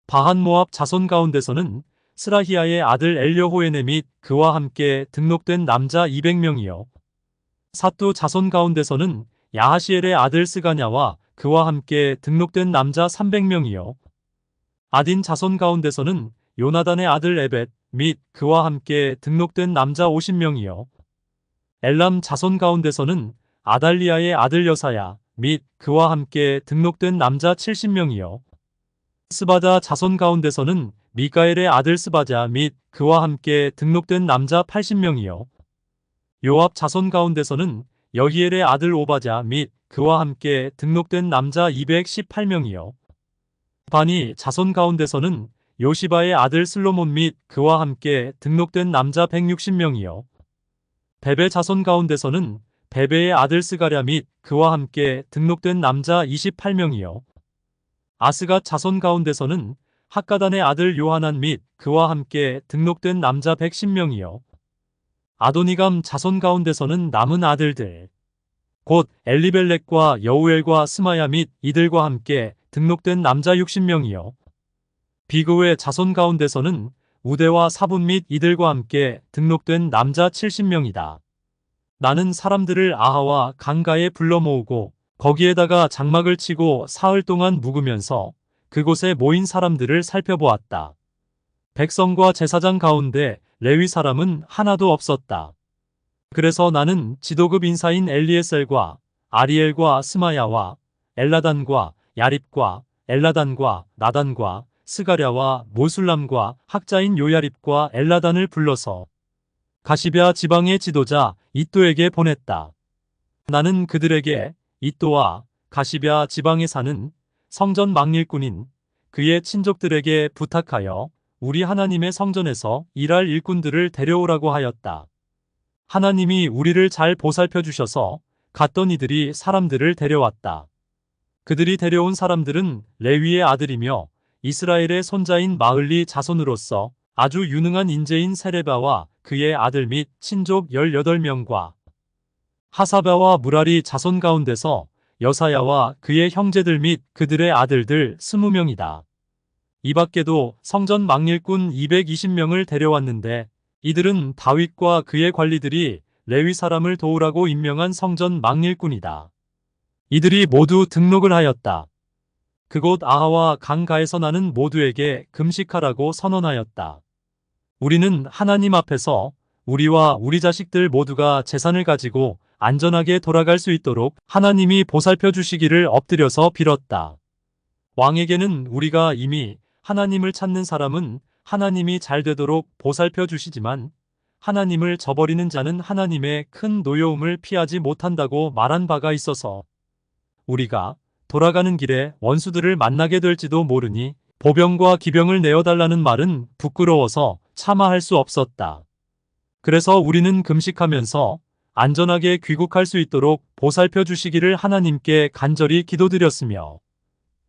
바한 모압 자손 가운데서는 스라히야의 아들 엘려호에네 및 그와 함께 등록된 남자 200명이요, 삿두 자손 가운데서는 야하시엘의 아들 스가냐와 그와 함께 등록된 남자 300명이요, 아딘 자손 가운데서는 요나단의 아들 에벳 및 그와 함께 등록된 남자 50명이요, 엘람 자손 가운데서는 아달리아의 아들 여사야 및 그와 함께 등록된 남자 70명이요, 스바다 자손 가운데서는 미가엘의 아들 스바자 및 그와 함께 등록된 남자 80명이요, 요압 자손 가운데서는 여히엘의 아들 오바자 및 그와 함께 등록된 남자 218명이요, 바니 자손 가운데서는 요시바의 아들 슬로몬 및 그와 함께 등록된 남자 160명이요, 베베 자손 가운데서는 베베의 아들 스가랴 및 그와 함께 등록된 남자 28명이요, 아스갓 자손 가운데서는 학가단의 아들 요하난 및 그와 함께 등록된 남자 110명이요, 아도니감 자손 가운데서는 남은 아들들 곧 엘리벨렉과 여우엘과 스마야 및 이들과 함께 등록된 남자 60명이요, 비그의 자손 가운데서는 우대와 사분 및 이들과 함께 등록된 남자 70명이다. 나는 사람들을 아하와 강가에 불러 모으고 거기에다가 장막을 치고 사흘 동안 묵으면서 그곳에 모인 사람들을 살펴보았다. 백성과 제사장 가운데 레위 사람은 하나도 없었다. 그래서 나는 지도급 인사인 엘리에셀과 아리엘과 스마야와 엘라단과 야립과 엘라단과 나단과 스가랴와 모술람과 학자인 요야립과 엘라단을 불러서 가시베아 지방의 지도자 이또에게 보냈다. 나는 그들에게 이또와 가시베아 지방에 사는 성전 막일꾼인 그의 친족들에게 부탁하여 우리 하나님의 성전에서 일할 일꾼들을 데려오라고 하였다. 하나님이 우리를 잘 보살펴 주셔서 갔던 이들이 사람들을 데려왔다. 그들이 데려온 사람들은 레위의 아들이며 이스라엘의 손자인 마흘리 자손으로서 아주 유능한 인재인 세레바와 그의 아들 및 친족 18명과 하사바와 무라리 자손 가운데서 여사야와 그의 형제들 및 그들의 아들들 20명이다. 이 밖에도 성전 막일꾼 220명을 데려왔는데 이들은 다윗과 그의 관리들이 레위 사람을 도우라고 임명한 성전 막일꾼이다. 이들이 모두 등록을 하였다. 그곳 아하와 강가에서 나는 모두에게 금식하라고 선언하였다. 우리는 하나님 앞에서 우리와 우리 자식들 모두가 재산을 가지고 안전하게 돌아갈 수 있도록 하나님이 보살펴 주시기를 엎드려서 빌었다. 왕에게는 우리가 이미 하나님을 찾는 사람은 하나님이 잘 되도록 보살펴 주시지만 하나님을 저버리는 자는 하나님의 큰 노여움을 피하지 못한다고 말한 바가 있어서 우리가 돌아가는 길에 원수들을 만나게 될지도 모르니 보병과 기병을 내어달라는 말은 부끄러워서 참아할 수 없었다. 그래서 우리는 금식하면서 안전하게 귀국할 수 있도록 보살펴 주시기를 하나님께 간절히 기도드렸으며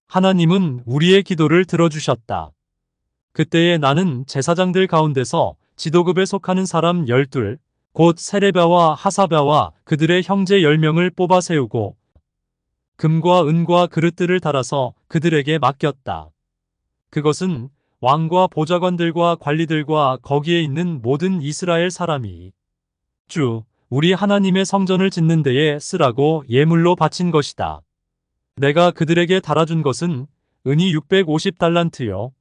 하나님은 우리의 기도를 들어주셨다. 그때에 나는 제사장들 가운데서 지도급에 속하는 사람 12, 곧 세레비아와 하사랴와 그들의 형제 10명을 뽑아 세우고 금과 은과 그릇들을 달아서 그들에게 맡겼다. 그것은 왕과 보좌관들과 관리들과 거기에 있는 모든 이스라엘 사람이 주 우리 하나님의 성전을 짓는 데에 쓰라고 예물로 바친 것이다. 내가 그들에게 달아준 것은 은이 650달란트요,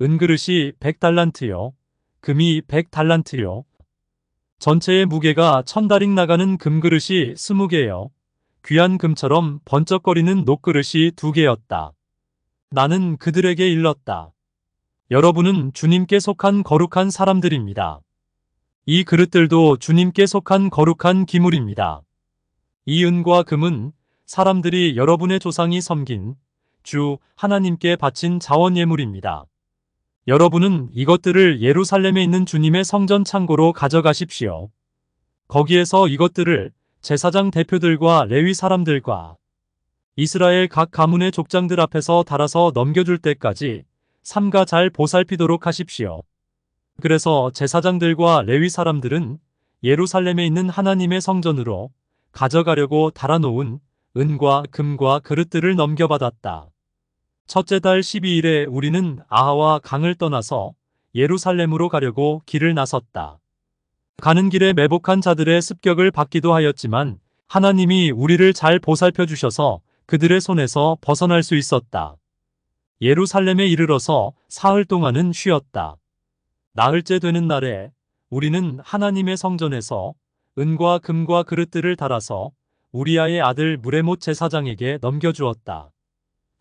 은그릇이 100달란트요, 금이 100달란트요, 전체의 무게가 1000다릭 나가는 금그릇이 20개요, 귀한 금처럼 번쩍거리는 녹그릇이 2개였다. 나는 그들에게 일렀다. 여러분은 주님께 속한 거룩한 사람들입니다. 이 그릇들도 주님께 속한 거룩한 기물입니다. 이 은과 금은 사람들이 여러분의 조상이 섬긴 주 하나님께 바친 자원 예물입니다. 여러분은 이것들을 예루살렘에 있는 주님의 성전 창고로 가져가십시오. 거기에서 이것들을 제사장 대표들과 레위 사람들과 이스라엘 각 가문의 족장들 앞에서 달아서 넘겨줄 때까지 삼가 잘 보살피도록 하십시오. 그래서 제사장들과 레위 사람들은 예루살렘에 있는 하나님의 성전으로 가져가려고 달아놓은 은과 금과 그릇들을 넘겨받았다. 첫째 달 12일에 우리는 아하와 강을 떠나서 예루살렘으로 가려고 길을 나섰다. 가는 길에 매복한 자들의 습격을 받기도 하였지만 하나님이 우리를 잘 보살펴 주셔서 그들의 손에서 벗어날 수 있었다. 예루살렘에 이르러서 사흘 동안은 쉬었다. 나흘째 되는 날에 우리는 하나님의 성전에서 은과 금과 그릇들을 달아서 우리아의 아들 무레못 제사장에게 넘겨주었다.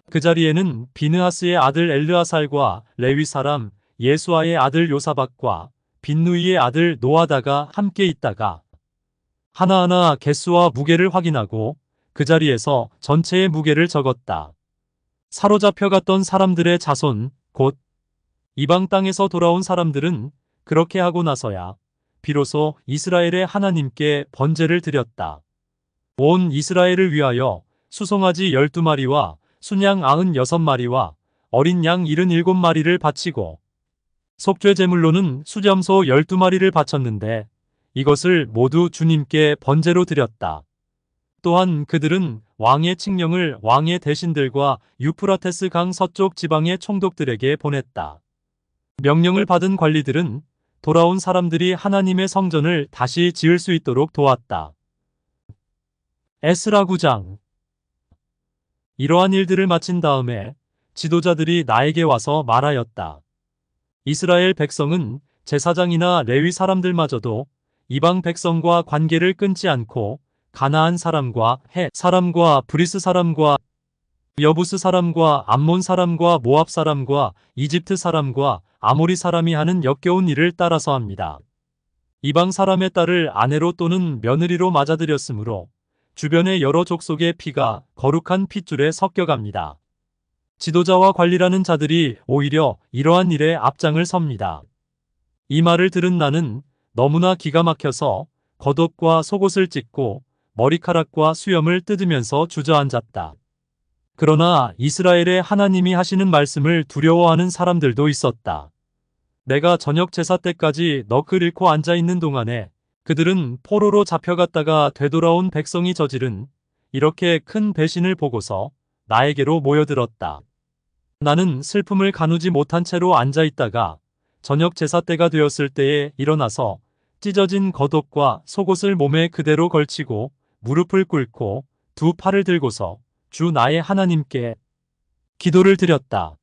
그 자리에는 비느하스의 아들 엘르아살과 레위 사람 예수아의 아들 요사박과 빈누이의 아들 노아다가 함께 있다가 하나하나 개수와 무게를 확인하고 그 자리에서 전체의 무게를 적었다. 사로잡혀 갔던 사람들의 자손, 곧 이방 땅에서 돌아온 사람들은 그렇게 하고 나서야 비로소 이스라엘의 하나님께 번제를 드렸다. 온 이스라엘을 위하여 수송아지 12마리와 순양 96마리와 어린 양 77마리를 바치고 속죄 제물로는 수염소 12마리를 바쳤는데 이것을 모두 주님께 번제로 드렸다. 또한 그들은 왕의 칙령을 왕의 대신들과 유프라테스 강 서쪽 지방의 총독들에게 보냈다. 명령을 받은 관리들은 돌아온 사람들이 하나님의 성전을 다시 지을 수 있도록 도왔다. 에스라 9장. 이러한 일들을 마친 다음에 지도자들이 나에게 와서 말하였다. 이스라엘 백성은 제사장이나 레위 사람들마저도 이방 백성과 관계를 끊지 않고 가나안 사람과 헷 사람과 브리스 사람과 여부스 사람과 암몬 사람과 모압 사람과 이집트 사람과 아모리 사람이 하는 역겨운 일을 따라서 합니다. 이방 사람의 딸을 아내로 또는 며느리로 맞아들였으므로 주변의 여러 족속의 피가 거룩한 핏줄에 섞여갑니다. 지도자와 관리라는 자들이 오히려 이러한 일에 앞장을 섭니다. 이 말을 들은 나는 너무나 기가 막혀서 겉옷과 속옷을 찢고 머리카락과 수염을 뜯으면서 주저앉았다. 그러나 이스라엘의 하나님이 하시는 말씀을 두려워하는 사람들도 있었다. 내가 저녁 제사 때까지 넋을 잃고 앉아있는 동안에 그들은 포로로 잡혀갔다가 되돌아온 백성이 저지른 이렇게 큰 배신을 보고서 나에게로 모여들었다. 나는 슬픔을 가누지 못한 채로 앉아있다가 저녁 제사 때가 되었을 때에 일어나서 찢어진 겉옷과 속옷을 몸에 그대로 걸치고 무릎을 꿇고 두 팔을 들고서 주 나의 하나님께 기도를 드렸다.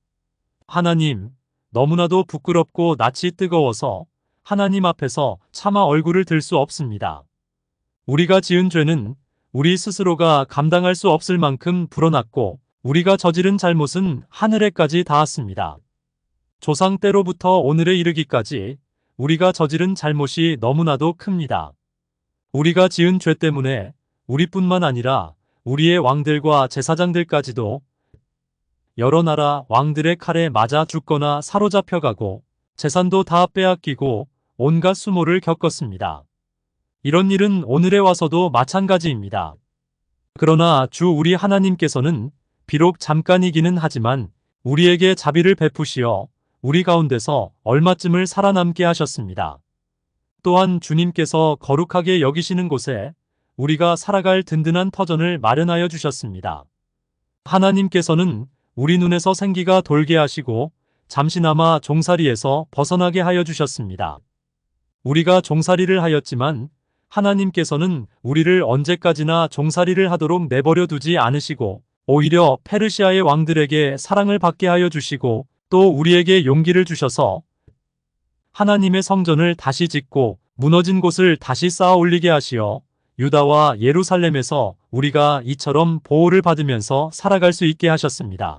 하나님, 너무나도 부끄럽고 낯이 뜨거워서 하나님 앞에서 차마 얼굴을 들 수 없습니다. 우리가 지은 죄는 우리 스스로가 감당할 수 없을 만큼 불어났고 우리가 저지른 잘못은 하늘에까지 닿았습니다. 조상 때로부터 오늘에 이르기까지 우리가 저지른 잘못이 너무나도 큽니다. 우리가 지은 죄 때문에 우리뿐만 아니라 우리의 왕들과 제사장들까지도 여러 나라 왕들의 칼에 맞아 죽거나 사로잡혀가고 재산도 다 빼앗기고 온갖 수모를 겪었습니다. 이런 일은 오늘에 와서도 마찬가지입니다. 그러나 주 우리 하나님께서는 비록 잠깐이기는 하지만 우리에게 자비를 베푸시어 우리 가운데서 얼마쯤을 살아남게 하셨습니다. 또한 주님께서 거룩하게 여기시는 곳에 우리가 살아갈 든든한 터전을 마련하여 주셨습니다. 하나님께서는 우리 눈에서 생기가 돌게 하시고 잠시나마 종살이에서 벗어나게 하여 주셨습니다. 우리가 종살이를 하였지만 하나님께서는 우리를 언제까지나 종살이를 하도록 내버려 두지 않으시고 오히려 페르시아의 왕들에게 사랑을 받게 하여 주시고 또 우리에게 용기를 주셔서 하나님의 성전을 다시 짓고 무너진 곳을 다시 쌓아 올리게 하시어 유다와 예루살렘에서 우리가 이처럼 보호를 받으면서 살아갈 수 있게 하셨습니다.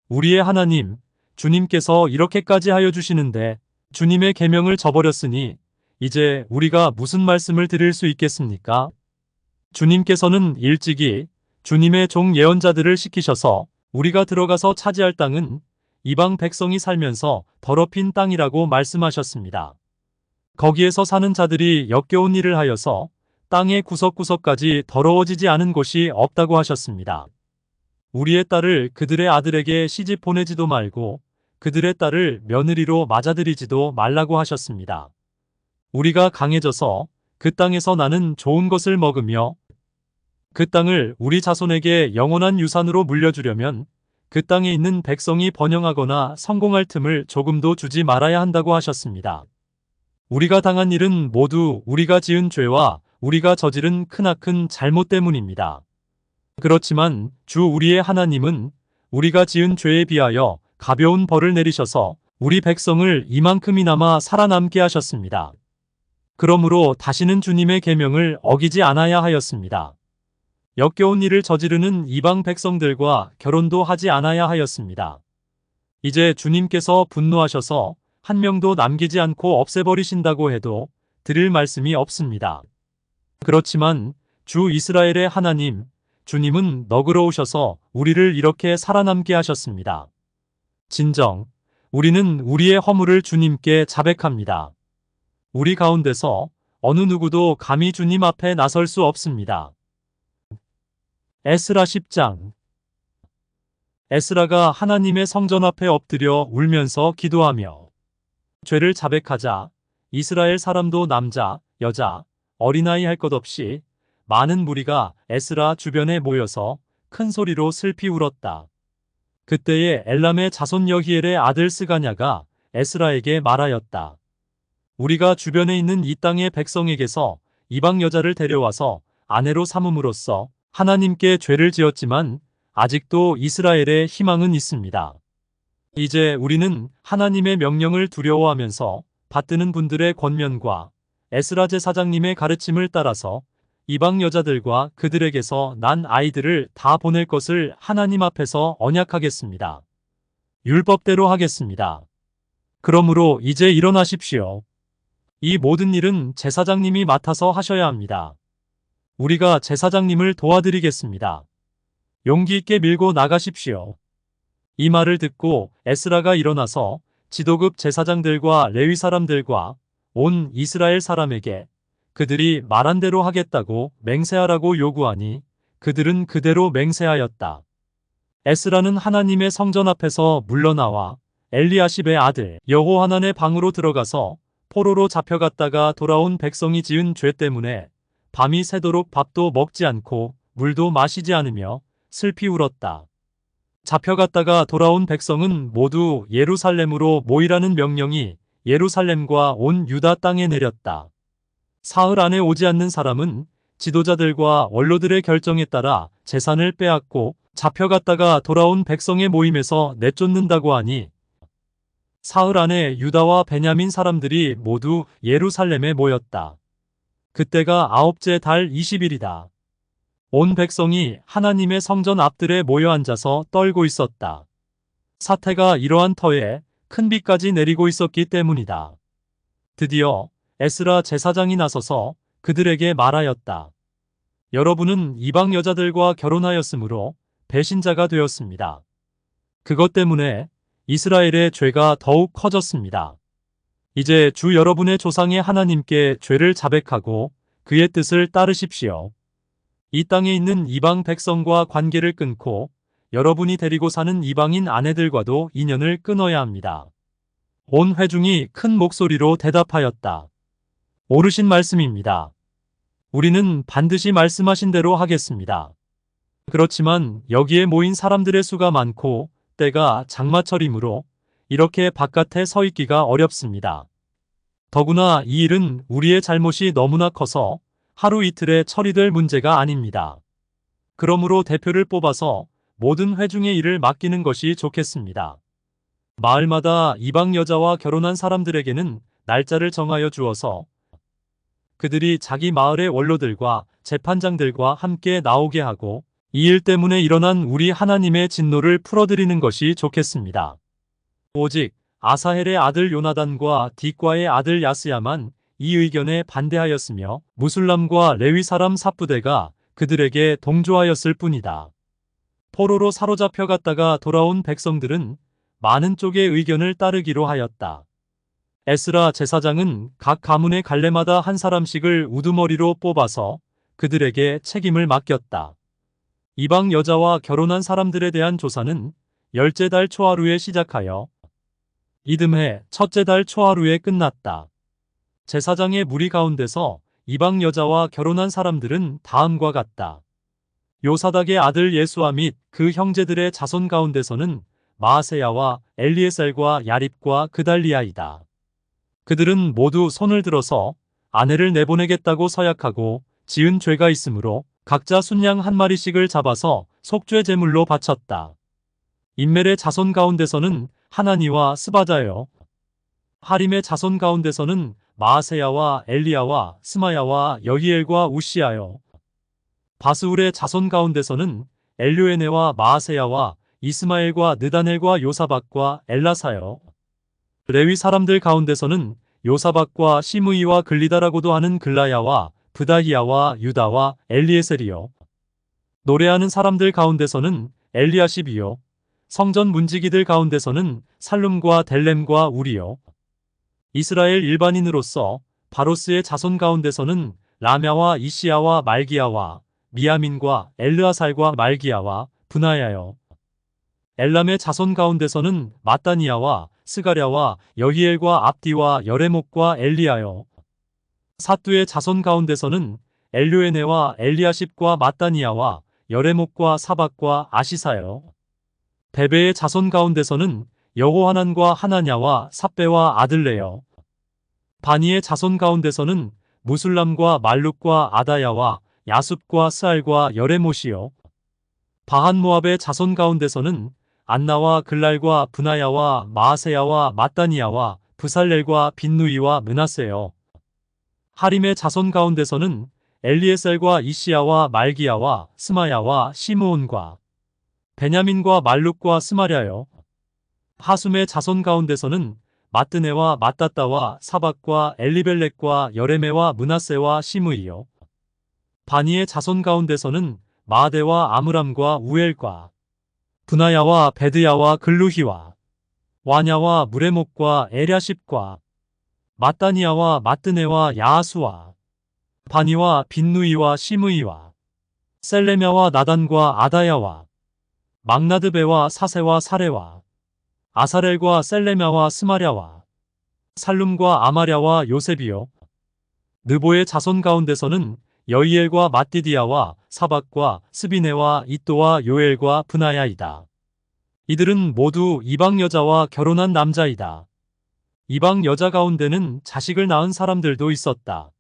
우리의 하나님, 주님께서 이렇게까지 하여 주시는데 주님의 계명을 저버렸으니 이제 우리가 무슨 말씀을 드릴 수 있겠습니까? 주님께서는 일찍이 주님의 종 예언자들을 시키셔서 우리가 들어가서 차지할 땅은 이방 백성이 살면서 더럽힌 땅이라고 말씀하셨습니다. 거기에서 사는 자들이 역겨운 일을 하여서 땅의 구석구석까지 더러워지지 않은 곳이 없다고 하셨습니다. 우리의 딸을 그들의 아들에게 시집 보내지도 말고 그들의 딸을 며느리로 맞아들이지도 말라고 하셨습니다. 우리가 강해져서 그 땅에서 나는 좋은 것을 먹으며 그 땅을 우리 자손에게 영원한 유산으로 물려주려면 그 땅에 있는 백성이 번영하거나 성공할 틈을 조금도 주지 말아야 한다고 하셨습니다. 우리가 당한 일은 모두 우리가 지은 죄와 우리가 저지른 크나큰 잘못 때문입니다. 그렇지만 주 우리의 하나님은 우리가 지은 죄에 비하여 가벼운 벌을 내리셔서 우리 백성을 이만큼이나마 살아남게 하셨습니다. 그러므로 다시는 주님의 계명을 어기지 않아야 하였습니다. 역겨운 일을 저지르는 이방 백성들과 결혼도 하지 않아야 하였습니다. 이제 주님께서 분노하셔서 한 명도 남기지 않고 없애버리신다고 해도 드릴 말씀이 없습니다. 그렇지만 주 이스라엘의 하나님, 주님은 너그러우셔서 우리를 이렇게 살아남게 하셨습니다. 진정, 우리는 우리의 허물을 주님께 자백합니다. 우리 가운데서 어느 누구도 감히 주님 앞에 나설 수 없습니다. 에스라 10장. 에스라가 하나님의 성전 앞에 엎드려 울면서 기도하며 죄를 자백하자 이스라엘 사람도 남자, 여자, 어린아이 할 것 없이 많은 무리가 에스라 주변에 모여서 큰 소리로 슬피 울었다. 그때에 엘람의 자손 여히엘의 아들 스가냐가 에스라에게 말하였다. 우리가 주변에 있는 이 땅의 백성에게서 이방 여자를 데려와서 아내로 삼음으로써 하나님께 죄를 지었지만 아직도 이스라엘에 희망은 있습니다. 이제 우리는 하나님의 명령을 두려워하면서 받드는 분들의 권면과 에스라 제사장님의 가르침을 따라서 이방 여자들과 그들에게서 난 아이들을 다 보낼 것을 하나님 앞에서 언약하겠습니다. 율법대로 하겠습니다. 그러므로 이제 일어나십시오. 이 모든 일은 제사장님이 맡아서 하셔야 합니다. 우리가 제사장님을 도와드리겠습니다. 용기 있게 밀고 나가십시오. 이 말을 듣고 에스라가 일어나서 지도급 제사장들과 레위 사람들과 온 이스라엘 사람에게 그들이 말한 대로 하겠다고 맹세하라고 요구하니 그들은 그대로 맹세하였다. 에스라는 하나님의 성전 앞에서 물러나와 엘리야십의 아들 여호하난의 방으로 들어가서 포로로 잡혀갔다가 돌아온 백성이 지은 죄 때문에 밤이 새도록 밥도 먹지 않고 물도 마시지 않으며 슬피 울었다. 잡혀갔다가 돌아온 백성은 모두 예루살렘으로 모이라는 명령이 예루살렘과 온 유다 땅에 내렸다. 사흘 안에 오지 않는 사람은 지도자들과 원로들의 결정에 따라 재산을 빼앗고 잡혀갔다가 돌아온 백성의 모임에서 내쫓는다고 하니 사흘 안에 유다와 베냐민 사람들이 모두 예루살렘에 모였다. 그때가 아홉째 달 20일이다. 온 백성이 하나님의 성전 앞들에 모여 앉아서 떨고 있었다. 사태가 이러한 터에 큰 비까지 내리고 있었기 때문이다. 드디어 에스라 제사장이 나서서 그들에게 말하였다. 여러분은 이방 여자들과 결혼하였으므로 배신자가 되었습니다. 그것 때문에 이스라엘의 죄가 더욱 커졌습니다. 이제 주 여러분의 조상의 하나님께 죄를 자백하고 그의 뜻을 따르십시오. 이 땅에 있는 이방 백성과 관계를 끊고 여러분이 데리고 사는 이방인 아내들과도 인연을 끊어야 합니다. 온 회중이 큰 목소리로 대답하였다. 옳으신 말씀입니다. 우리는 반드시 말씀하신 대로 하겠습니다. 그렇지만 여기에 모인 사람들의 수가 많고 때가 장마철이므로 이렇게 바깥에 서 있기가 어렵습니다. 더구나 이 일은 우리의 잘못이 너무나 커서 하루 이틀에 처리될 문제가 아닙니다. 그러므로 대표를 뽑아서 모든 회중의 일을 맡기는 것이 좋겠습니다. 마을마다 이방 여자와 결혼한 사람들에게는 날짜를 정하여 주어서 그들이 자기 마을의 원로들과 재판장들과 함께 나오게 하고 이 일 때문에 일어난 우리 하나님의 진노를 풀어드리는 것이 좋겠습니다. 오직 아사헬의 아들 요나단과 딕과의 아들 야스야만 이 의견에 반대하였으며 무술람과 레위 사람 삽부대가 그들에게 동조하였을 뿐이다. 포로로 사로잡혀 갔다가 돌아온 백성들은 많은 쪽의 의견을 따르기로 하였다. 에스라 제사장은 각 가문의 갈래마다 한 사람씩을 우두머리로 뽑아서 그들에게 책임을 맡겼다. 이방 여자와 결혼한 사람들에 대한 조사는 열째 달 초하루에 시작하여 이듬해 첫째 달 초하루에 끝났다. 제사장의 무리 가운데서 이방 여자와 결혼한 사람들은 다음과 같다. 요사닥의 아들 예수아 및 그 형제들의 자손 가운데서는 마아세야와 엘리에셀과 야립과 그달리아이다. 그들은 모두 손을 들어서 아내를 내보내겠다고 서약하고 지은 죄가 있으므로 각자 순양 한 마리씩을 잡아서 속죄 제물로 바쳤다. 인멜의 자손 가운데서는 하나니와 스바자여, 하림의 자손 가운데서는 마아세야와 엘리야와 스마야와 여히엘과 우시야여, 바스울의 자손 가운데서는 엘료에네와 마아세야와 이스마엘과 느다넬과 요사박과 엘라사여, 레위 사람들 가운데서는 요사박과 시므이와 글리다라고도 하는 글라야와 브다히야와 유다와 엘리에셀이요, 노래하는 사람들 가운데서는 엘리아십이요, 성전 문지기들 가운데서는 살룸과 델렘과 우리요, 이스라엘 일반인으로서 바로스의 자손 가운데서는 라мя와 이시야와 말기야와 미야민과 엘르아살과 말기야와 분하야여, 엘람의 자손 가운데서는 마따니야와 스가랴와 여히엘과 압디와 여레목과 엘리야여, 사뚜의 자손 가운데서는 엘료에네와 엘리아십과 마따니야와 여레목과 사박과 아시사여, 베베의 자손 가운데서는 여호하난과 하나냐와 삽베와 아들레여, 바니의 자손 가운데서는 무술람과 말룩과 아다야와 야숲과 스알과 여레못이요, 바한모압의 자손 가운데서는 안나와 글랄과 분하야와 마아세야와 마따니야와 브살렐과 빈누이와 므낫세여, 하림의 자손 가운데서는 엘리에셀과 이시야와 말기야와 스마야와 시므온과 베냐민과 말룩과 스마랴여, 하숨의 자손 가운데서는 마뜨네와 마따따와 사박과 엘리벨렉과 여레메와 므낫세와 시므이요, 바니의 자손 가운데서는 마아데와 아므람과 우엘과 분하야와 베드야와 글루히와 와냐와 무레목과 에랴십과 마따니야와 마뜨네와 야하수와 바니와 빈누이와 시므이와 셀레мя와 나단과 아다야와 막나드베와 사세와 사레와 아사렐과 셀레мя와 스마랴와 살룸과 아마랴와 요셉이요, 느보의 자손 가운데서는 여이엘과 마띠디야와 사박과 스비네와 이또와 요엘과 분하야이다. 이들은 모두 이방 여자와 결혼한 남자이다. 이방 여자 가운데는 자식을 낳은 사람들도 있었다.